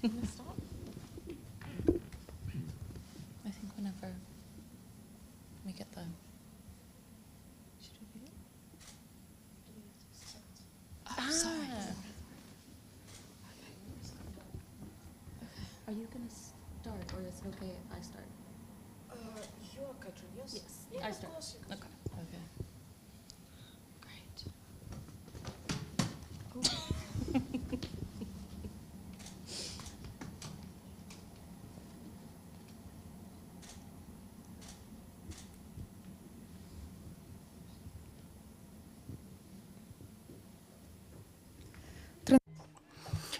I think whenever we get the... Should we do it? Oh, sorry. Are you going to start, or is it okay if I start? You are Katrin, yes? Yes, Yeah, I of start. course you can. Okay. Okay. Great.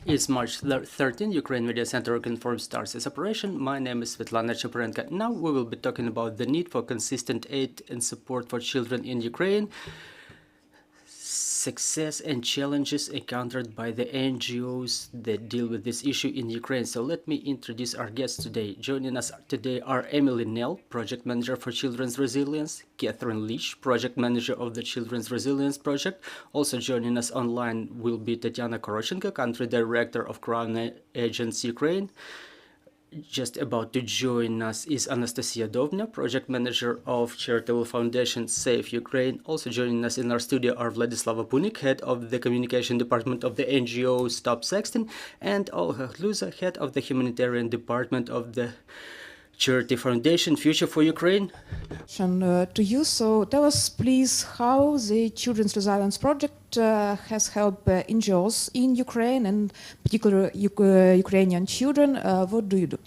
It's March 13. Ukraine Media Center confirms starts its operation. My name is Svetlana Chaparenko. Now we will be talking about the need for consistent aid and support for children in Ukraine, success and challenges encountered by the NGOs that deal with this issue in Ukraine. So let me introduce our guests today. Joining us today are Emily Nell, Project Manager for Children's Resilience, Catherine Leach, Project Manager of the Children's Resilience Project. Also joining us online will be Tetiana Korotchenko, Country Director of Crown Agents Ukraine. Just about to join us is Anastasiia, Project Manager of charitable foundation Save Ukraine. Also joining us in our studio are Vladislava Punik, Head of the Communication Department of the NGO Stop Sexting, and Olha Glyuza, Head of the Humanitarian Department of the charity foundation Future for Ukraine. To you, so tell us please how the Children's Resilience Project has helped NGOs in Ukraine and particularly Ukrainian children. What do you do?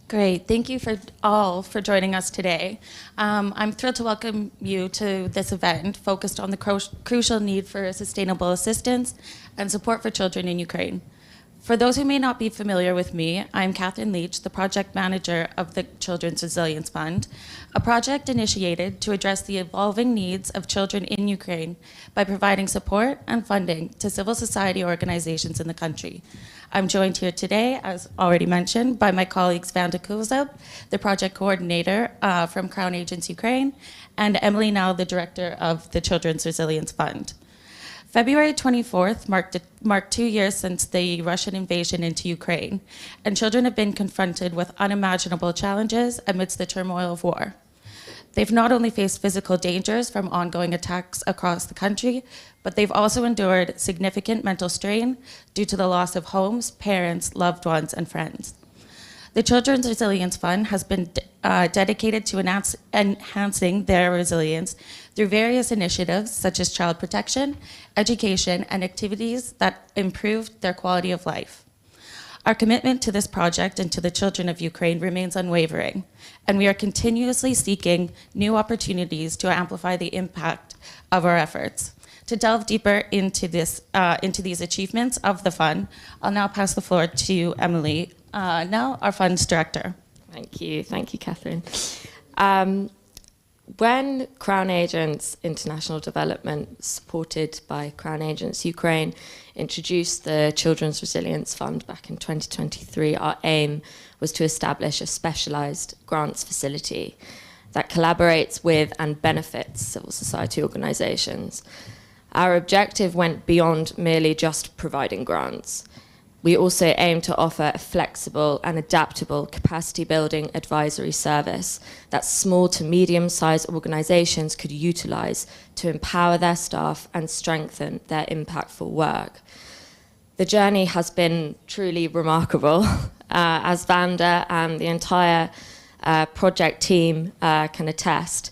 Great. Thank you for joining us today. I'm thrilled to welcome you to this event focused on the crucial need for sustainable assistance and support for children in Ukraine. For those who may not be familiar with me, I'm Catherine Leach, the project manager of the Children's Resilience Fund, a project initiated to address the evolving needs of children in Ukraine by providing support and funding to civil society organizations in the country. I'm joined here today, as already mentioned, by my colleagues Vanda, the project coordinator from Crown Agents Ukraine, and Emily Nell, the director of the Children's Resilience Fund. February 24th marked 2 years since the Russian invasion into Ukraine, and children have been confronted with unimaginable challenges amidst the turmoil of war. They've not only faced physical dangers from ongoing attacks across the country, but they've also endured significant mental strain due to the loss of homes, parents, loved ones, and friends. The Children's Resilience Fund has been dedicated to enhancing their resilience through various initiatives such as child protection, education, and activities that improve their quality of life. Our commitment to this project and to the children of Ukraine remains unwavering, and we are continuously seeking new opportunities to amplify the impact of our efforts. To delve deeper into these achievements of the fund, I'll now pass the floor to Emily Nell, our fund's director. Thank you, Catherine. When Crown Agents International Development, supported by Crown Agents Ukraine, introduced the Children's Resilience Fund back in 2023, our aim was to establish a specialised grants facility that collaborates with and benefits civil society organisations. Our objective went beyond merely just providing grants. We also aim to offer a flexible and adaptable capacity-building advisory service that small to medium-sized organisations could utilise to empower their staff and strengthen their impactful work. The journey has been truly remarkable, as Vanda and the entire project team can attest,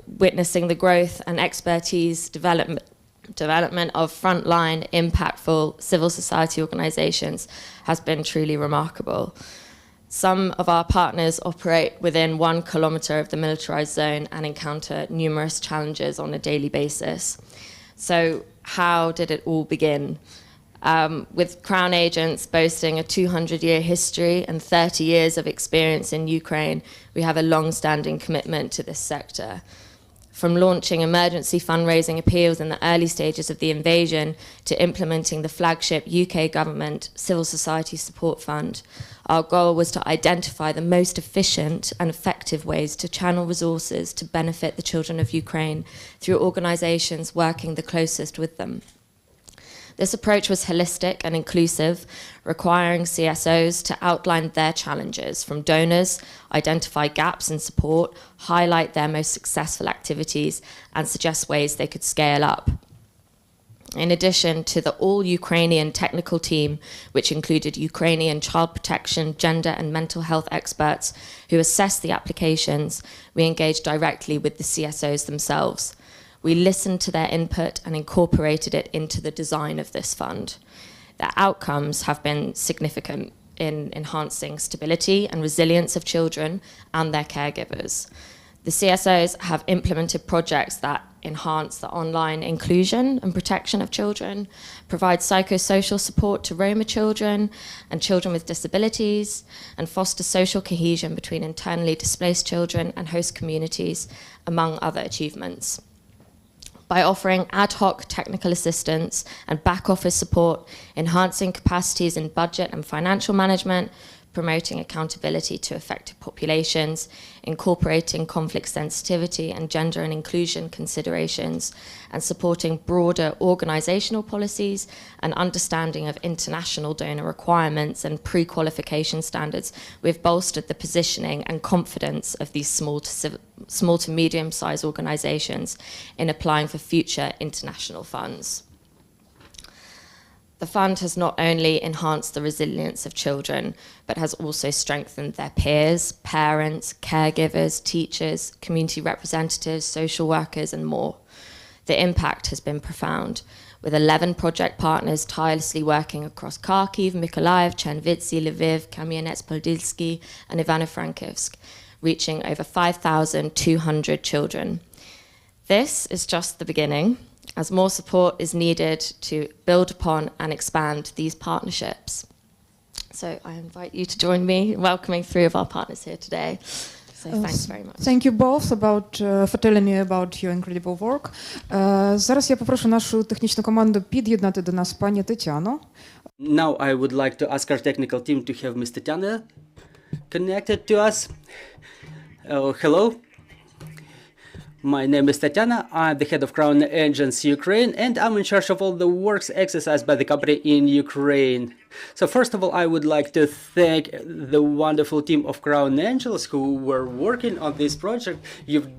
witnessing the growth and expertise development of frontline, impactful civil society organisations has been truly remarkable. Some of our partners operate within 1 kilometre of the militarised zone and encounter numerous challenges on a daily basis. So how did it all begin? With Crown Agents boasting a 200-year history and 30 years of experience in Ukraine, we have a long-standing commitment to this sector. From launching emergency fundraising appeals in the early stages of the invasion to implementing the flagship UK government Civil Society Support Fund, our goal was to identify the most efficient and effective ways to channel resources to benefit the children of Ukraine through organisations working the closest with them. This approach was holistic and inclusive, requiring CSOs to outline their challenges from donors, identify gaps in support, highlight their most successful activities, and suggest ways they could scale up. In addition to the all-Ukrainian technical team, which included Ukrainian child protection, gender and mental health experts who assessed the applications, we engaged directly with the CSOs themselves. We listened to their input and incorporated it into the design of this fund. The outcomes have been significant in enhancing stability and resilience of children and their caregivers. The CSOs have implemented projects that enhance the online inclusion and protection of children, provide psychosocial support to Roma children and children with disabilities, and foster social cohesion between internally displaced children and host communities, among other achievements. By offering ad hoc technical assistance and back office support, enhancing capacities in budget and financial management, promoting accountability to affected populations, incorporating conflict sensitivity and gender and inclusion considerations, and supporting broader organizational policies and understanding of international donor requirements and pre-qualification standards, we've bolstered the positioning and confidence of these small to medium-sized organizations in applying for future international funds. The fund has not only enhanced the resilience of children, but has also strengthened their peers, parents, caregivers, teachers, community representatives, social workers, and more. The impact has been profound, with 11 project partners tirelessly working across Kharkiv, Mykolaiv, Chernivtsi, Lviv, Kamianets-Podilsky, and Ivano-Frankivsk, reaching over 5,200 children. This is just the beginning, as more support is needed to build upon and expand these partnerships. So I invite you to join me in welcoming 3 of our partners here today. So thanks very much. Thank you both for telling me about your incredible work. Зараз я попрошу нашу технічну команду під'єднати до нас пані Тетяну. Now I would like to ask our technical team to have Ms. Tetiana connected to us. Hello. My name is Tetiana, I'm the head of Crown Agents Ukraine, and I'm in charge of all the works exercised by the company in Ukraine. So first of all, I would like to thank the wonderful team of Crown Angels who were working on this project. You've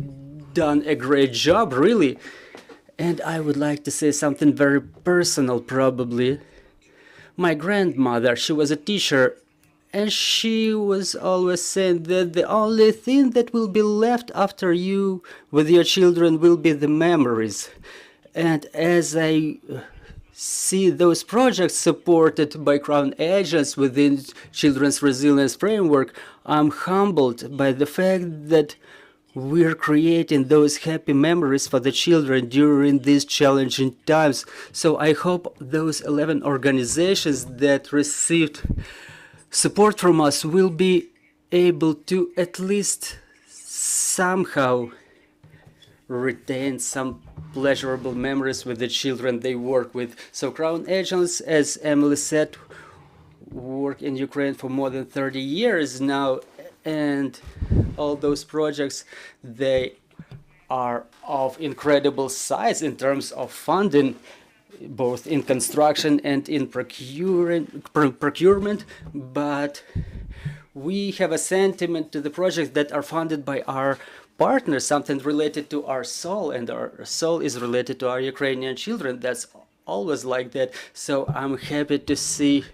done a great job, really. And I would like to say something very personal, probably. My grandmother, she was a teacher, and she was always saying that the only thing that will be left after you with your children will be the memories. And as I see those projects supported by Crown Agents within Children's Resilience Framework, I'm humbled by the fact that we're creating those happy memories for the children during these challenging times. So I hope those 11 organizations that received support from us will be able to at least somehow retain some pleasurable memories with the children they work with. So Crown Agents, as Emily said, work in Ukraine for more than 30 years now, and all those projects, they are of incredible size in terms of funding, both in construction and in procurement, but we have a sentiment to the projects that are funded by our partners, something related to our soul, and our soul is related to our Ukrainian children. That's always like that. So I'm happy to see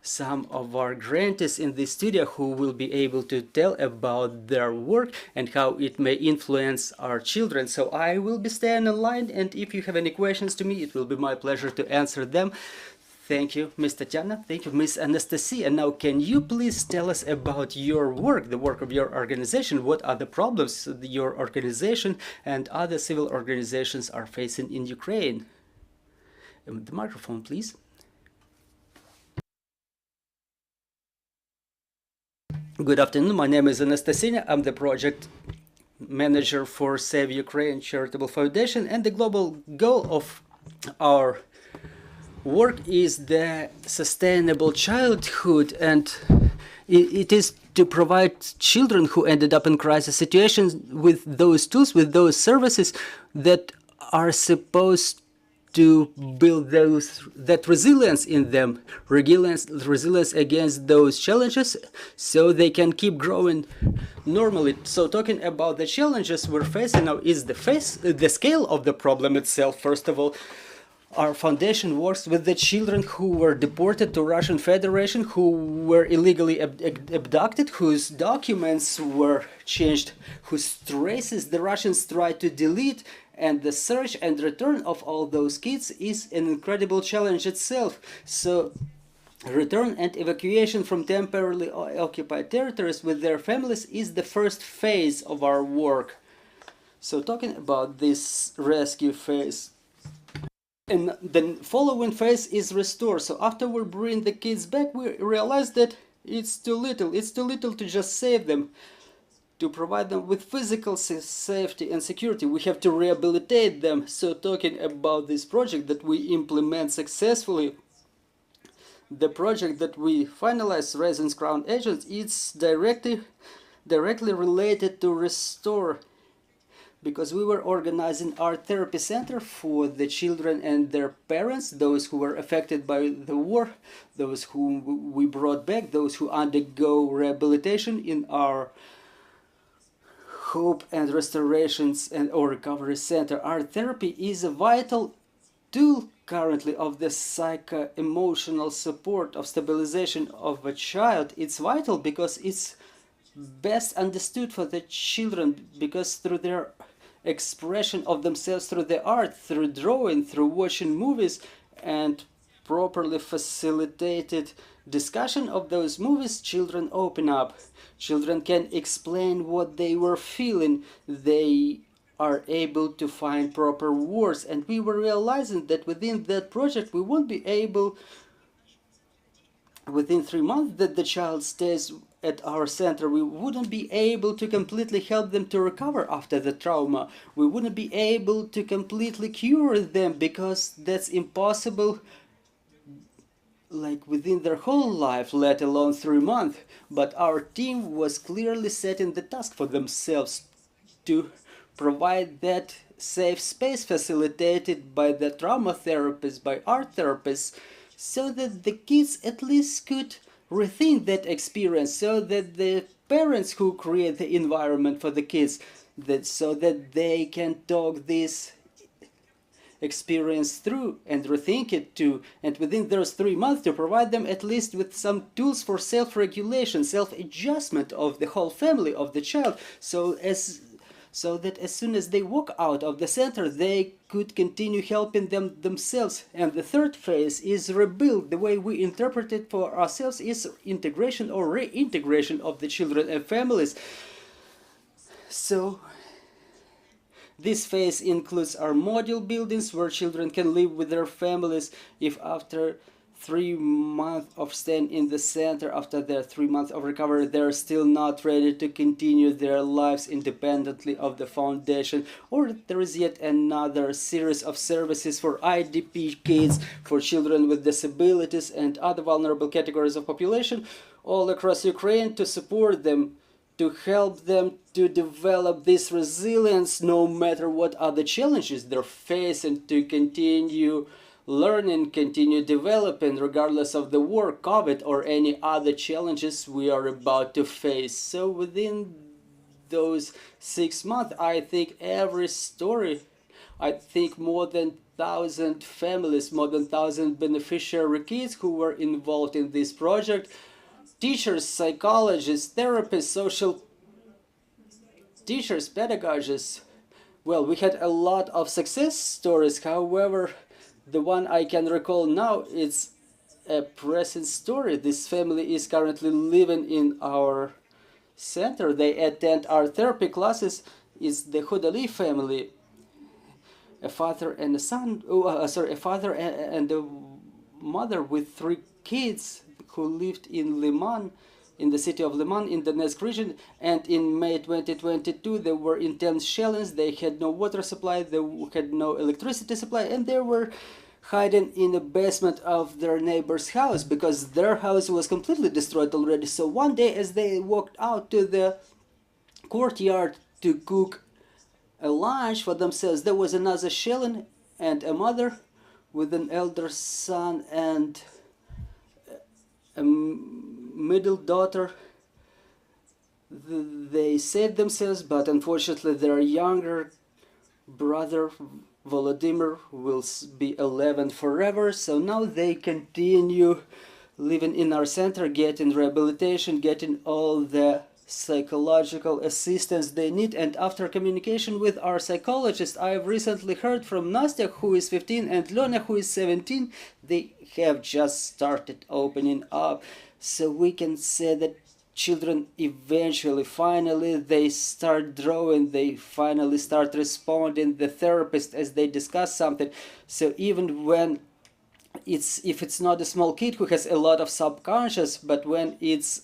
some of our grantees in the studio who will be able to tell about their work and how it may influence our children. So I will be staying in line, and if you have any questions to me, it will be my pleasure to answer them. Thank you, Ms. Tetiana. Thank you, Ms. Anastasiia. And now, can you please tell us about your work, the work of your organization? What are the problems your organization and other civil organizations are facing in Ukraine? The microphone, please. Good afternoon. My name is Anastasiia. I'm the project manager for Save Ukraine Charitable Foundation, and the global goal of our work is the sustainable childhood, and it is to provide children who ended up in crisis situations with those tools, with those services that are supposed to build that resilience in them, resilience against those challenges, so they can keep growing normally. So talking about the challenges we're facing now is the scale of the problem itself. First of all, our foundation works with the children who were deported to Russian Federation, who were illegally abducted, whose documents were changed, whose traces the Russians tried to delete, and the search and return of all those kids is an incredible challenge itself. So return and evacuation from temporarily occupied territories with their families is the first phase of our work. So talking about this rescue phase, and the following phase is restore. So after we bring the kids back, we realize that it's too little. It's too little to just save them, to provide them with physical safety and security. We have to rehabilitate them. So talking about this project that we implement successfully, the project that we finalized, Residence Crown Agents, it's directly related to restore, because we were organizing our therapy center for the children and their parents, those who were affected by the war, those whom we brought back, those who undergo rehabilitation in our Hope and Restorations or Recovery Center. Our therapy is a vital tool currently of the psycho-emotional support of stabilization of a child. It's vital because it's best understood for the children, because through their expression of themselves, through the art, through drawing, through watching movies, and properly facilitated discussion of those movies, children open up. Children can explain what they were feeling. They are able to find proper words, and we were realizing that within that project we won't be able, within 3 months that the child stays at our center, we wouldn't be able to completely help them to recover after the trauma. We wouldn't be able to completely cure them, because that's impossible, like within their whole life, let alone 3 months. But our team was clearly setting the task for themselves to provide that safe space facilitated by the trauma therapists, by art therapists, so that the kids at least could rethink that experience, so that the parents who create the environment for the kids, so that they can talk this experience through and rethink it too, and within those 3 months to provide them at least with some tools for self-regulation, self-adjustment of the whole family of the child, so that as soon as they walk out of the center, they could continue helping them themselves. And the third phase is rebuild. The way we interpret it for ourselves is integration or reintegration of the children and families. So this phase includes our module buildings, where children can live with their families if after 3 months of staying in the center, after their 3 months of recovery, they're still not ready to continue their lives independently of the foundation. Or there is yet another series of services for IDP kids, for children with disabilities and other vulnerable categories of population all across Ukraine, to support them, to help them to develop this resilience no matter what other challenges they're facing, to continue learning, continue developing regardless of the war, COVID, or any other challenges we are about to face. So within those 6 months, I think every story, I think more than 1,000 families, more than 1,000 beneficiary kids who were involved in this project, teachers, psychologists, therapists, social teachers, pedagogists. Well, we had a lot of success stories. However, the one I can recall now is a present story. This family is currently living in our center. They attend our therapy classes. It's the Hudali family, a father and a son. A father and a mother with 3 kids who lived in Liman, in the city of Liman in the Donetsk region. And in May 2022, there were intense shellings. They had no water supply, they had no electricity supply, and they were hiding in the basement of their neighbor's house because their house was completely destroyed already. So one day, as they walked out to the courtyard to cook a lunch for themselves, there was another shelling, and a mother with an elder son and a middle daughter. They saved themselves, but unfortunately their younger brother Volodymyr will be 11 forever, so now they continue living in our center, getting rehabilitation, getting all the psychological assistance they need. And after communication with our psychologist, I have recently heard from Nastya, who is 15, and Lena, who is 17. They have just started opening up, so we can say that children eventually, finally, they start drawing, they finally start responding, the therapist, as they discuss something. So even when if it's not a small kid who has a lot of subconscious, but when it's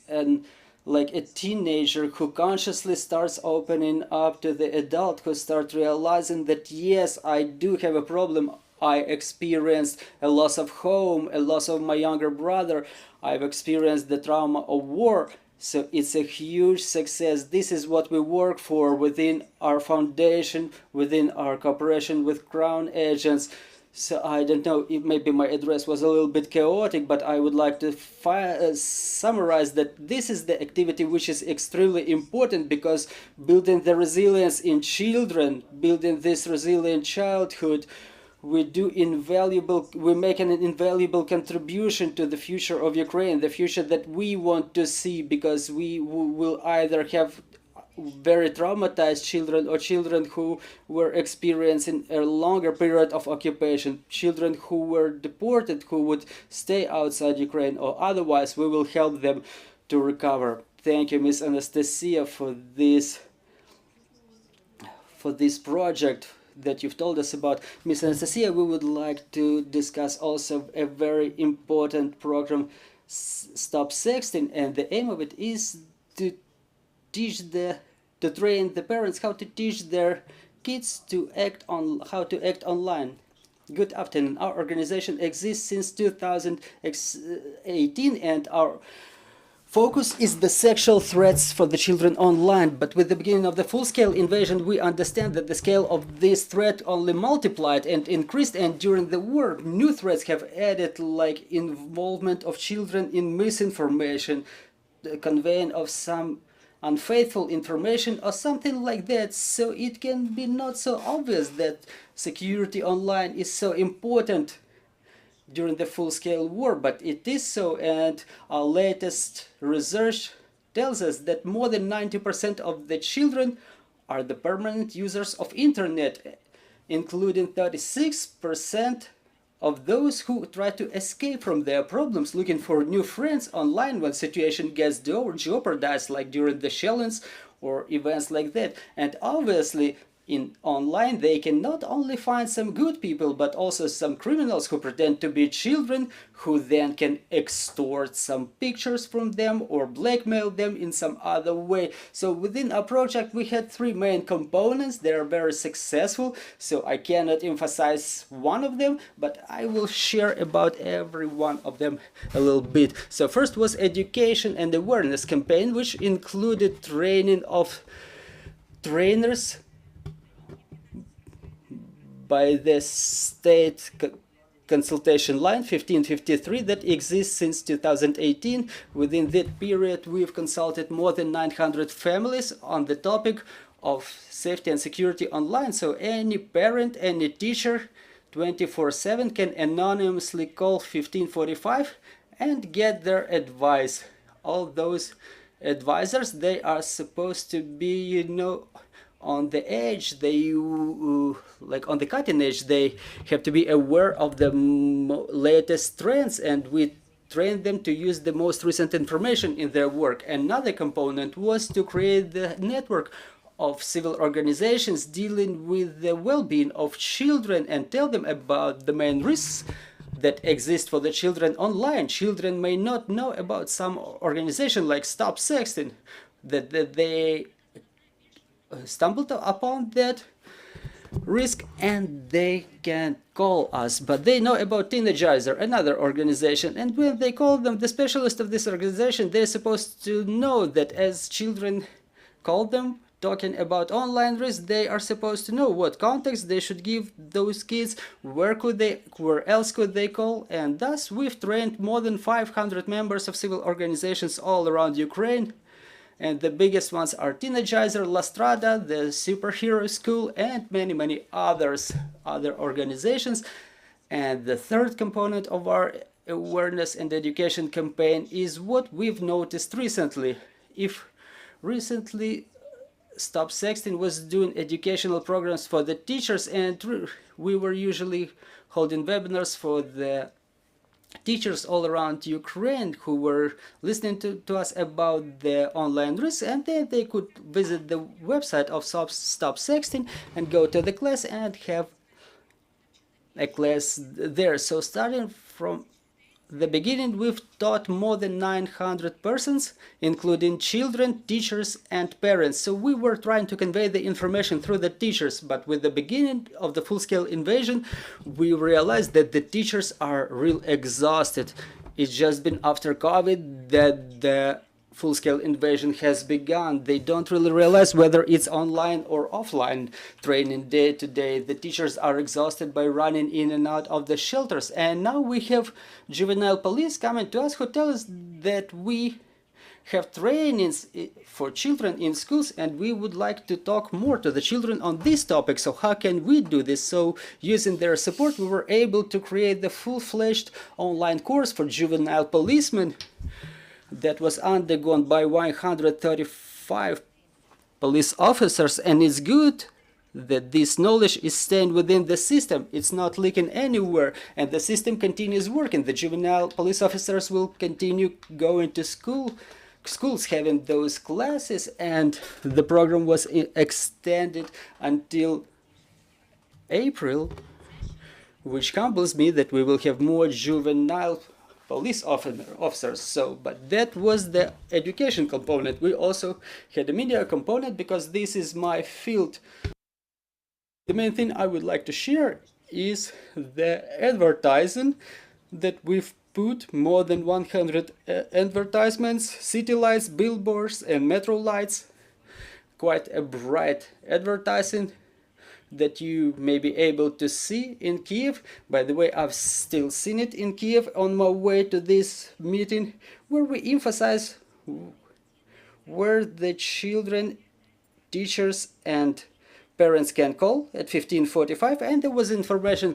like a teenager who consciously starts opening up to the adult, who start realizing that yes, I do have a problem. I experienced a loss of home, a loss of my younger brother. I've experienced the trauma of war. So it's a huge success. This is what we work for within our foundation, within our cooperation with Crown agents. So I don't know, if maybe my address was a little bit chaotic, but I would like to summarize that this is the activity which is extremely important, because building the resilience in children, building this resilient childhood, we make an invaluable contribution to the future of Ukraine, the future that we want to see, because we will either have very traumatized children or children who were experiencing a longer period of occupation, children who were deported, who would stay outside Ukraine, or otherwise we will help them to recover. Thank you, Ms. Anastasiia, for this project that you've told us about. Ms. Anastasiia, we would like to discuss also a very important program, Stop Sexting, and the aim of it is to train the parents how to teach their kids how to act online. Good afternoon. Our organization exists since 2018, and our focus is the sexual threats for the children online. But with the beginning of the full-scale invasion, we understand that the scale of this threat only multiplied and increased, and during the war, new threats have added, like involvement of children in misinformation, the conveying of some unfaithful information or something like that. So it can be not so obvious that security online is so important during the full-scale war, but it is so, and our latest research tells us that more than 90% of the children are the permanent users of internet, including 36% of those who try to escape from their problems, looking for new friends online when situation gets jeopardized, like during the shellings or events like that. And obviously, in online, they can not only find some good people, but also some criminals who pretend to be children, who then can extort some pictures from them or blackmail them in some other way. So within our project, we had three main components. They are very successful, so I cannot emphasize one of them, but I will share about every one of them a little bit. So first was education and awareness campaign, which included training of trainers by the state consultation line 1553 that exists since 2018. Within that period, we've consulted more than 900 families on the topic of safety and security online. So any parent, any teacher, 24/7 can anonymously call 1545 and get their advice. All those advisors, they are supposed to be, on the edge, they like on the cutting edge. They have to be aware of the latest trends, and we train them to use the most recent information in their work. Another component was to create the network of civil organizations dealing with the well-being of children and tell them about the main risks that exist for the children online. Children may not know about some organization like Stop Sexting, that they stumbled upon that risk and they can call us, but they know about Teenagizer, another organization, and when they call them, the specialist of this organization, they're supposed to know that as children call them talking about online risk, they are supposed to know what context they should give those kids, where else could they call, and thus we've trained more than 500 members of civil organizations all around Ukraine. And the biggest ones are Teenagizer, La Strada, the Superhero School, and many other organizations. And the third component of our awareness and education campaign is what we've noticed recently. If recently Stop Sexting was doing educational programs for the teachers, and we were usually holding webinars for the teachers all around Ukraine who were listening to us about the online risks, and then they could visit the website of Stop Sexting and go to the class and have a class there. So starting from the beginning, we've taught more than 900 persons, including children, teachers, and parents. So we were trying to convey the information through the teachers, but with the beginning of the full-scale invasion, we realized that the teachers are real exhausted. It's just been after COVID that the full-scale invasion has begun. They don't really realize whether it's online or offline training day to day. The teachers are exhausted by running in and out of the shelters. And now we have juvenile police coming to us who tell us that we have trainings for children in schools, and we would like to talk more to the children on this topic. So how can we do this? So using their support, we were able to create the full-fledged online course for juvenile policemen that was undergone by 135 police officers, and it's good that this knowledge is staying within the system. It's not leaking anywhere, and the system continues working. The juvenile police officers will continue going to schools having those classes, and the program was extended until April, which compels me that we will have more juvenile police officers. But that was the education component. We also had a media component because this is my field. The main thing I would like to share is the advertising that we've put more than 100 advertisements, city lights, billboards, and metro lights. Quite a bright advertising that you may be able to see in Kiev. By the way, I've still seen it in Kiev on my way to this meeting, where we emphasize where the children, teachers, and parents can call at 1545, and there was information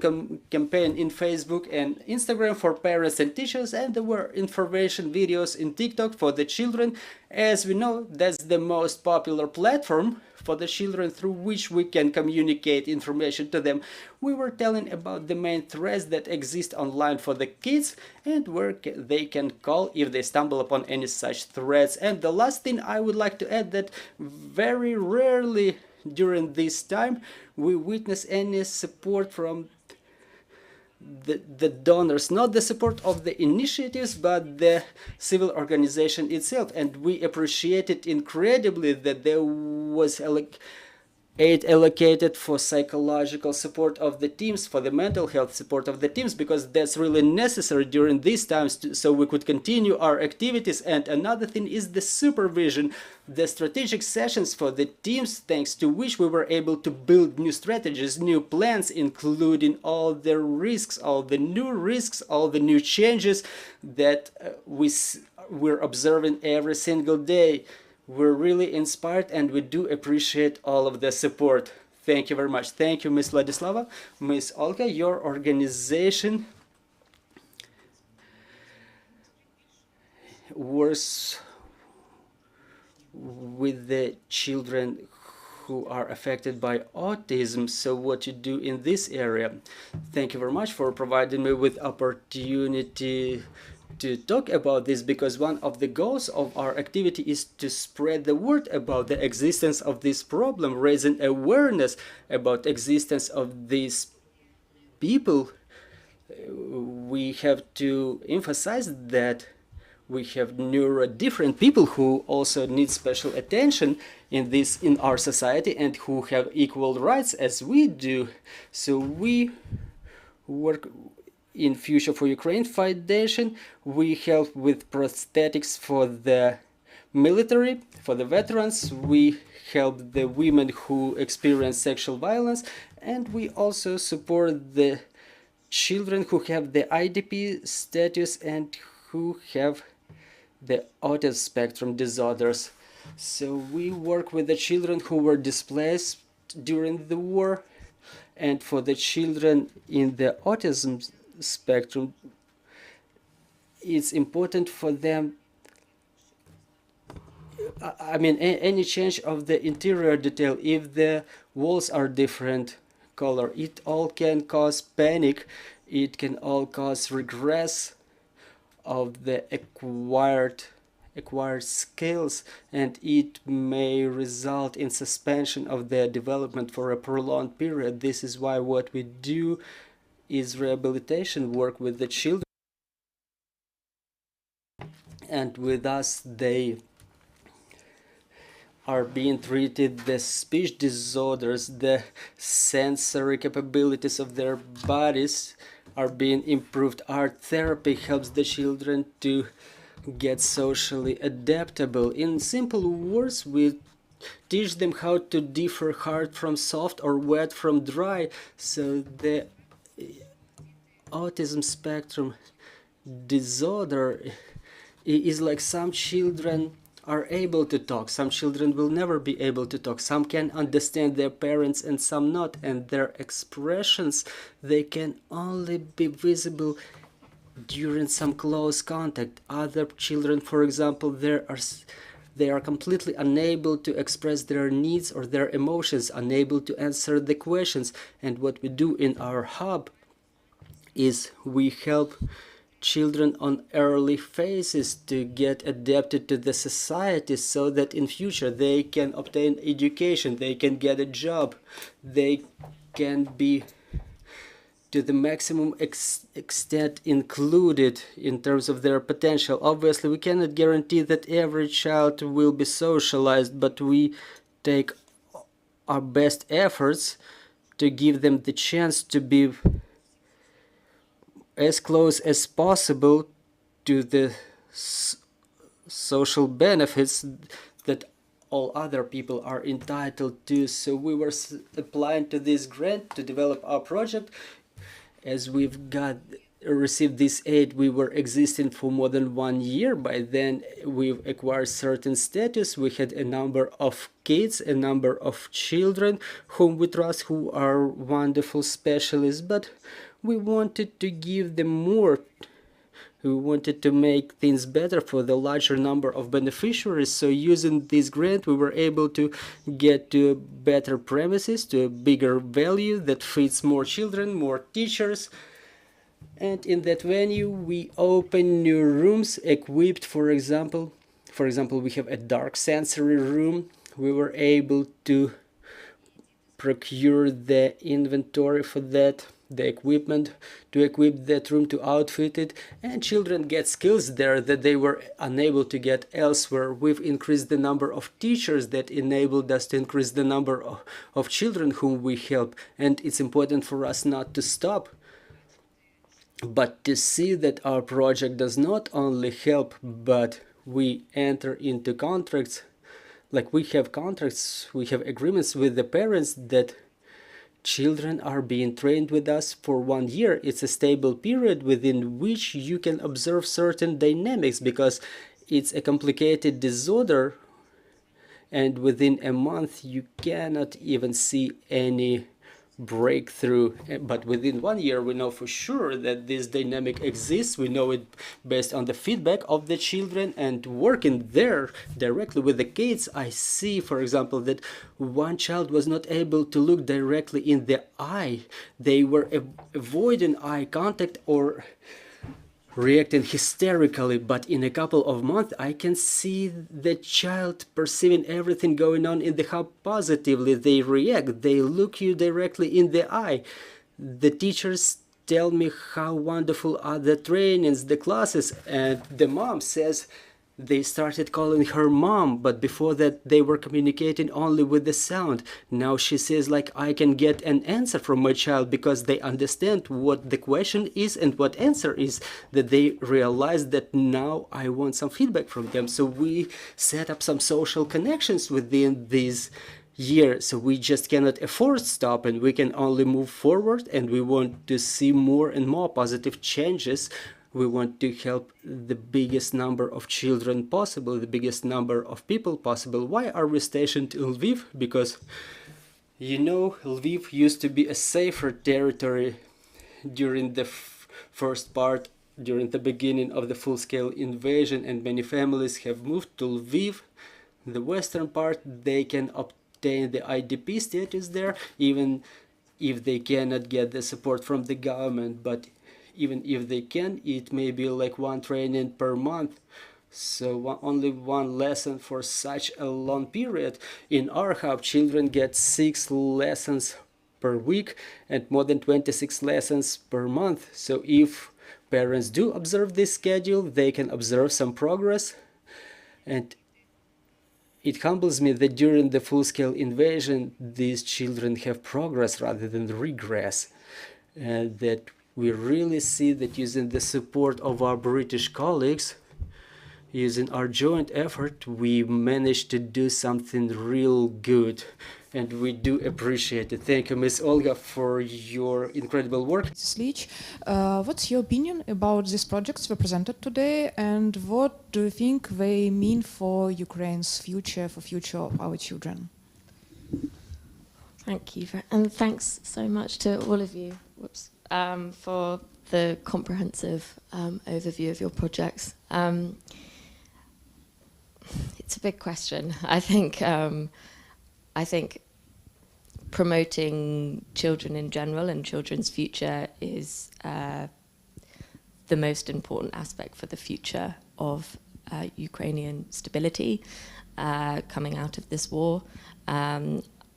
campaign in Facebook and Instagram for parents and teachers, and there were information videos in TikTok for the children. As we know, that's the most popular platform for the children through which we can communicate information to them. We were telling about the main threats that exist online for the kids and where they can call if they stumble upon any such threats. And the last thing I would like to add, that very rarely during this time we witness any support from the donors, not the support of the initiatives, but the civil organization itself. And we appreciate it incredibly that there was aid allocated for psychological support of the teams, for the mental health support of the teams, because that's really necessary during these times so we could continue our activities. And another thing is the supervision, the strategic sessions for the teams, thanks to which we were able to build new strategies, new plans, including all the risks, all the new changes that we're observing every single day. We're really inspired, and we do appreciate all of the support. Thank you very much. Thank you, Ms. Vladislava. Ms. Olga, your organization works with the children who are affected by autism. So what you do in this area? Thank you very much for providing me with opportunity to talk about this, because one of the goals of our activity is to spread the word about the existence of this problem, raising awareness about the existence of these people. We have to emphasize that we have neurodifferent people who also need special attention in our society and who have equal rights as we do. So we work in Future for Ukraine Foundation. We help with prosthetics for the military, for the veterans. We help the women who experience sexual violence, and we also support the children who have the IDP status and who have the autism spectrum disorders. So we work with the children who were displaced during the war, and for the children in the autism spectrum, it's important for them. I mean, any change of the interior detail, if the walls are different color, it all can cause panic. It can all cause regress of the acquired skills, and it may result in suspension of their development for a prolonged period. This is why what we do is rehabilitation work with the children, and with us they are being treated. The speech disorders, the sensory capabilities of their bodies are being improved. Art therapy helps the children to get socially adaptable. In simple words, we teach them how to differ hard from soft or wet from dry. So the autism spectrum disorder is like some children are able to talk, some children will never be able to talk, some can understand their parents and some not, and their expressions, they can only be visible during some close contact. Other children, for example, they are completely unable to express their needs or their emotions, unable to answer the questions. And what we do in our hub is we help children on early phases to get adapted to the society, so that in future they can obtain education, they can get a job, they can be to the maximum extent included in terms of their potential. Obviously, we cannot guarantee that every child will be socialized, but we take our best efforts to give them the chance to be as close as possible to the social benefits that all other people are entitled to. So we were applying to this grant to develop our project. As we've received this aid, we were existing for more than 1 year. By then, we've acquired certain status. We had a number of kids, a number of children whom we trust, who are wonderful specialists, but we wanted to give them more. We wanted to make things better for the larger number of beneficiaries. So using this grant, we were able to get to better premises, to a bigger value that fits more children, more teachers. And in that venue, we open new rooms equipped, for example, we have a dark sensory room. We were able to procure the inventory for that, the equipment to equip that room, to outfit it, and children get skills there that they were unable to get elsewhere. We've increased the number of teachers that enabled us to increase the number of children whom we help, and it's important for us not to stop, but to see that our project does not only help, but we enter into contracts, like we have contracts, we have agreements with the parents that children are being trained with us for 1 year. It's a stable period within which you can observe certain dynamics, because it's a complicated disorder, and within a month you cannot even see any breakthrough. But within 1 year we know for sure that this dynamic exists. We know it based on the feedback of the children, and working there directly with the kids, I see, for example, that one child was not able to look directly in the eye. They were avoiding eye contact or reacting hysterically, but in a couple of months I can see the child perceiving everything going on in the hub positively. They react, they look you directly in the eye. The teachers tell me how wonderful are the trainings, the classes, and the mom says They started calling her mom, but before that they were communicating only with the sound. Now she says like, I can get an answer from my child because they understand what the question is and what answer is, that they realize that now I want some feedback from them. So we set up some social connections within these year, so we just cannot afford stop, and we can only move forward, and we want to see more and more positive changes. We want to help the biggest number of children possible, the biggest number of people possible. Why are we stationed in Lviv? Because, you know, Lviv used to be a safer territory during the first part, during the beginning of the full-scale invasion, and many families have moved to Lviv. The western part, they can obtain the IDP status there, even if they cannot get the support from the government. But even if they can, it may be like one training per month. So only one lesson for such a long period. In our hub, children get 6 lessons per week and more than 26 lessons per month. So if parents do observe this schedule, they can observe some progress. And it humbles me that during the full-scale invasion, these children have progress rather than regress. And that we really see that using the support of our British colleagues, using our joint effort, we managed to do something real good. And we do appreciate it. Thank you, Ms. Olga, for your incredible work. Leach, what's your opinion about these projects we presented today, and what do you think they mean for Ukraine's future, for future of our children? Thank you, and thanks so much to all of you for the comprehensive overview of your projects. It's a big question. I think promoting children in general and children's future is the most important aspect for the future of Ukrainian stability coming out of this war.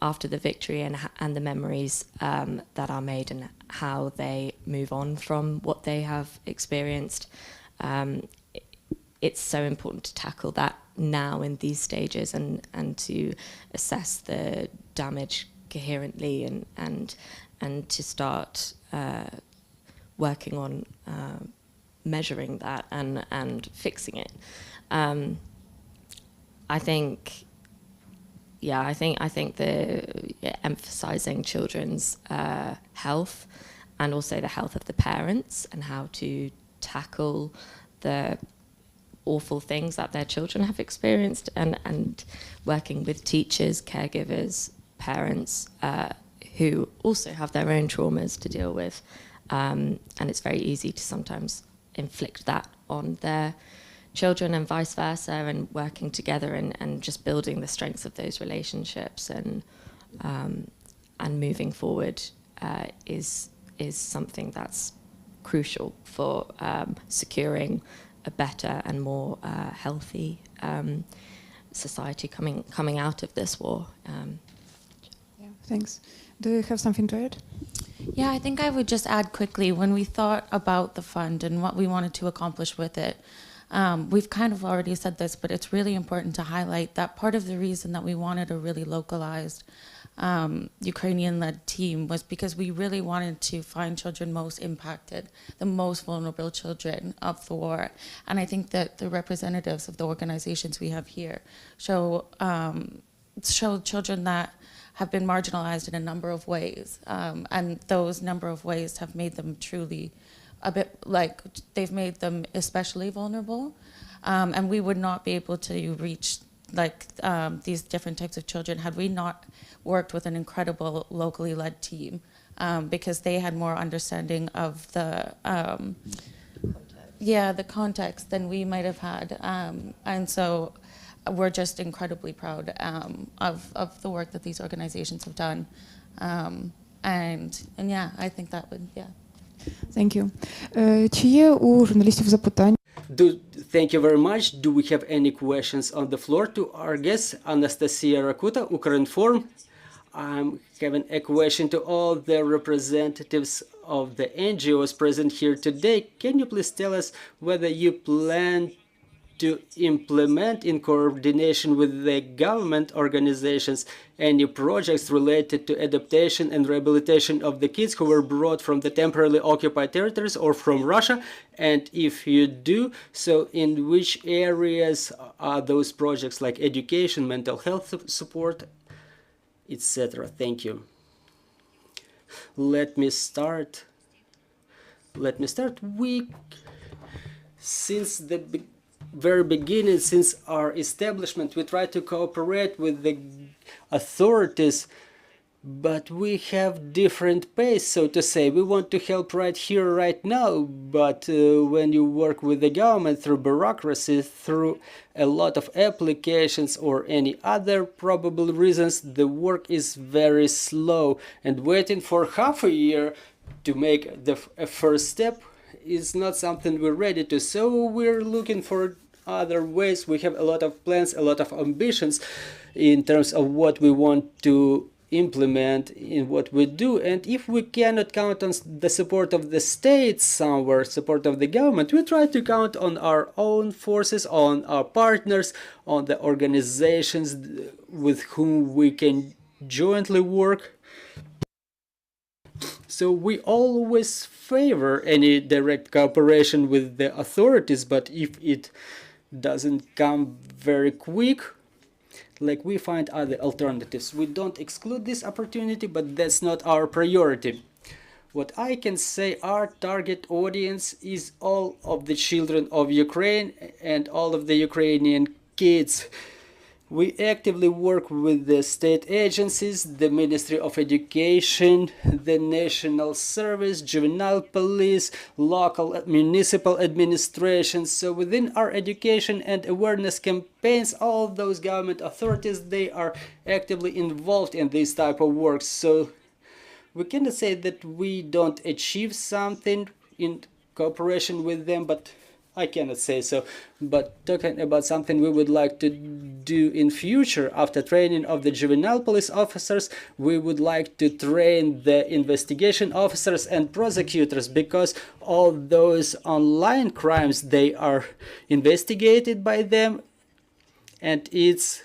After the victory and the memories that are made and how they move on from what they have experienced. It's so important to tackle that now in these stages and to assess the damage coherently and to start working on measuring that and fixing it. I think the emphasizing children's health and also the health of the parents and how to tackle the awful things that their children have experienced and working with teachers, caregivers, parents who also have their own traumas to deal with. And it's very easy to sometimes inflict that on their children and vice versa, and working together and just building the strengths of those relationships and moving forward is something that's crucial for securing a better and more healthy society coming out of this war. Yeah, thanks. Do you have something to add? Yeah, I think I would just add quickly, when we thought about the fund and what we wanted to accomplish with it, we've kind of already said this, but it's really important to highlight that part of the reason that we wanted a really localized Ukrainian-led team was because we really wanted to find children most impacted, the most vulnerable children of the war. And I think that the representatives of the organizations we have here show children that have been marginalized in a number of ways. And those number of ways have made them truly a bit like, they've made them especially vulnerable. And we would not be able to reach like these different types of children had we not worked with an incredible locally led team, because they had more understanding of the the context than we might have had. And so we're just incredibly proud of the work that these organizations have done. And yeah, I think that would, yeah. Thank you. Чи є у журналістів запитання? Thank you very much. Do we have any questions on the floor to our guest, Anastasiia Rakuta, Ukrinform? I'm having a question to all the representatives of the NGOs present here today. Can you please tell us whether you plan to implement in coordination with the government organizations any projects related to adaptation and rehabilitation of the kids who were brought from the temporarily occupied territories or from Russia? And if you do, so in which areas are those projects, like education, mental health support, etc.? Thank you. Let me start. We, since the very beginning, since our establishment, we try to cooperate with the authorities, but we have different pace, so to say. We want to help right here, right now, but when you work with the government through bureaucracy, through a lot of applications or any other probable reasons, the work is very slow, and waiting for half a year to make a first step is not something we're ready to. So we're looking for other ways. We have a lot of plans, a lot of ambitions in terms of what we want to implement in what we do. And if we cannot count on the support of the state somewhere, support of the government, we try to count on our own forces, on our partners, on the organizations with whom we can jointly work. So we always favor any direct cooperation with the authorities, but if it doesn't come very quick, like, we find other alternatives. We don't exclude this opportunity, but that's not our priority. What I can say, our target audience is all of the children of Ukraine and all of the Ukrainian kids. We actively work with the state agencies, the Ministry of Education, the National Service, Juvenile Police, local municipal administrations. So within our education and awareness campaigns, all those government authorities, they are actively involved in this type of work. So we cannot say that we don't achieve something in cooperation with them, but I cannot say so. But talking about something we would like to do in future, after training of the juvenile police officers, we would like to train the investigation officers and prosecutors, because all those online crimes, they are investigated by them, and it's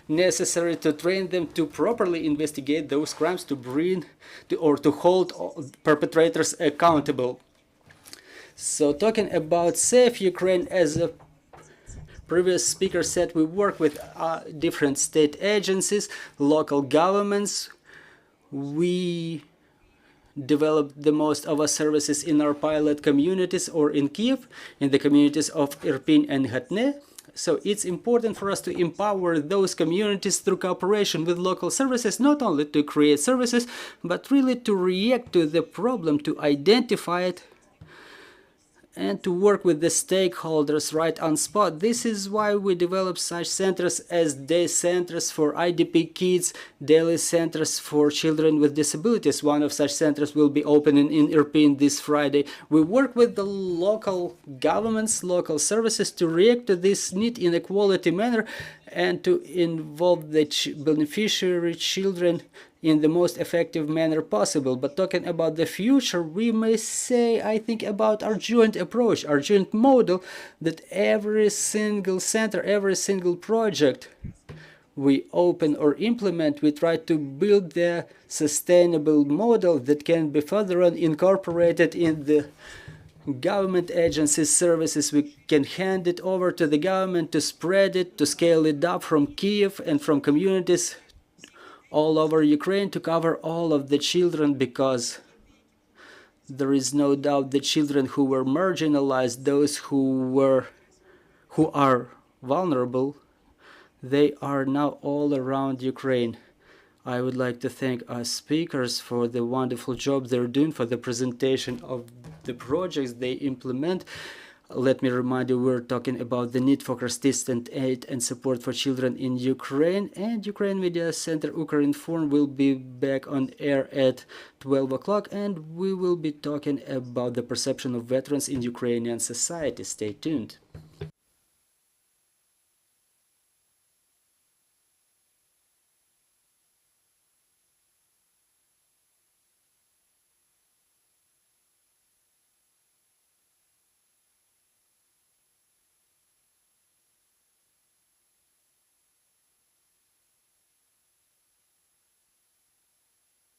necessary to train them to properly investigate those crimes, to bring to hold perpetrators accountable. So talking about Safe Ukraine, as a previous speaker said, we work with different state agencies, local governments. We develop the most of our services in our pilot communities or in Kiev, in the communities of Irpin and Khatne. So it's important for us to empower those communities through cooperation with local services, not only to create services, but really to react to the problem, to identify it, and to work with the stakeholders right on spot. This is why we develop such centers as day centers for IDP kids, daily centers for children with disabilities. One of such centers will be opening in Irpin this Friday. We work with the local governments, local services to react to this need in a quality manner and to involve the beneficiary children in the most effective manner possible. But talking about the future, we may say, I think, about our joint approach, our joint model, that every single center, every single project we open or implement, we try to build the sustainable model that can be further on incorporated in the government agencies services. We can hand it over to the government to spread it, to scale it up from Kiev and from communities all over Ukraine to cover all of the children, because there is no doubt the children who were marginalized, those who are vulnerable, they are now all around Ukraine. I would like to thank our speakers for the wonderful job they're doing, for the presentation of the projects they implement. Let me remind you, we're talking about the need for consistent aid and support for children in Ukraine, and Ukraine Media Center Ukrinform will be back on air at 12 o'clock, and we will be talking about the perception of veterans in Ukrainian society. Stay tuned.